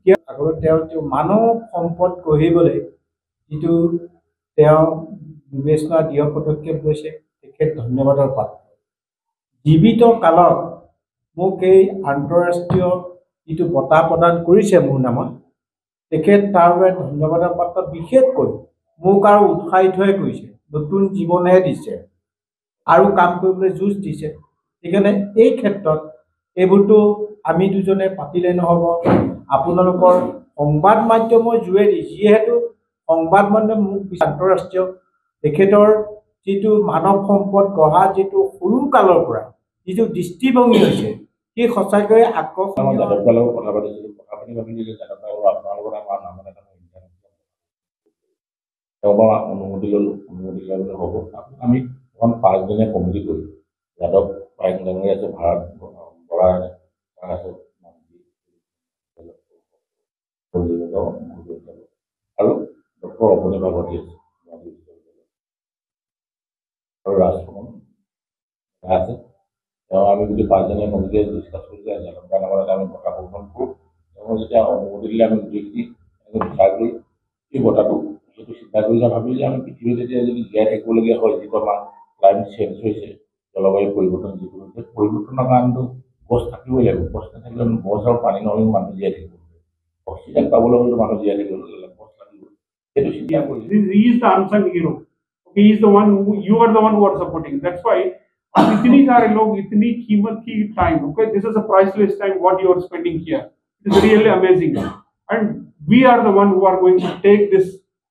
মানৱ সম্পদ গঢ়িবলৈ যিটো তেওঁ বিবেচনা দৃঢ় পদক্ষেপ লৈছে তেখেত ধন্যবাদৰ পাত্ৰ। জীৱিত কালত মোক এই আন্তঃৰাষ্ট্ৰীয় যিটো বঁটা প্ৰদান কৰিছে মোৰ নামত, তেখেত তাৰ বাবে ধন্যবাদৰ পাত্ৰ। বিশেষকৈ মোক আৰু উৎসাহিতহে কৰিছে, নতুন জীৱনহে দিছে আৰু কাম কৰিবলৈ যুঁজ দিছে। সেইকাৰণে এই ক্ষেত্ৰত এইবোৰতো আমি দুজনে পাতিলে নহ'ব, আপোনালোকৰ সংবাদ মাধ্যমৰ যোগেদি, যিহেতু সংবাদ মাধ্যম মোক আন্তঃৰাষ্ট্ৰীয় তেখেতৰ যিটো মানৱ সম্পদ গঢ়া যিটো সৰু কালৰ পৰা যিটো দৃষ্টিভংগী হৈছে, সি সঁচাকৈ আকৰ্ষণীয়। কথা পাতিছিলোঁ, কথা পাতি ভাবিলোঁ যে আপোনালোকৰ আমাৰ নাম এটা অনুমতি ল'লোঁ, অনুমতি লৈ বোলে হ'ব। আমি এখন 5 দিনীয়া কমিটি কৰিলোঁ। যাদৱ পায়েং ডাঙৰীয়া আছে, ভাৰত বৰা আছে, আৰু ডক্টৰ অৱনী ভাগৱতী আছে, আৰু ৰাজভৱন আছে। আমি যদি 5 জনীয়া কমিটিয়ে ডিছকাছ কৰি যায় যাদৱ পায়েং নামৰ এটা আমি বঁটা ঘোষণা কৰোঁ। তেওঁ যেতিয়া অনুমতি দিলে আমি গোটেইখিনি বিচাৰ কৰি এই বঁটাটো সেইটো চিন্তা কৰি ভাবিলোঁ যে আমি পৃথিৱীত এতিয়া যদি জীয়াই থাকিবলগীয়া হয়, যিটো আমাৰ ক্লাইমেট চেঞ্জ হৈছে, জলবায়ু পৰিৱৰ্তন যিটো হৈছে, পৰিৱৰ্তনৰ কাৰণেতো গছ থাকিবই লাগিব। গছ নাথাকিলে গছ আৰু পানী নহ'লে মানুহ জীয়াই থাকিব। অক্সিজেন পাবলৈ হ'লেতো মানুহ জীয়াই থাকিব গছ লাগিব। সেইটো চিন্তা কৰি he is the unsung hero. He is the one who you are the one who are supporting. That's why इतनी सारे लोग इतनी कीमत की time. Okay, this is a priceless time what you are spending here. It is really amazing, and we are the one who are going to take this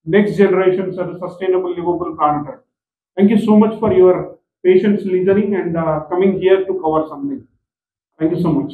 next generation to a sustainable, livable planet Earth. Thank you so much for your patience listening and coming here to cover something. Thank you so much.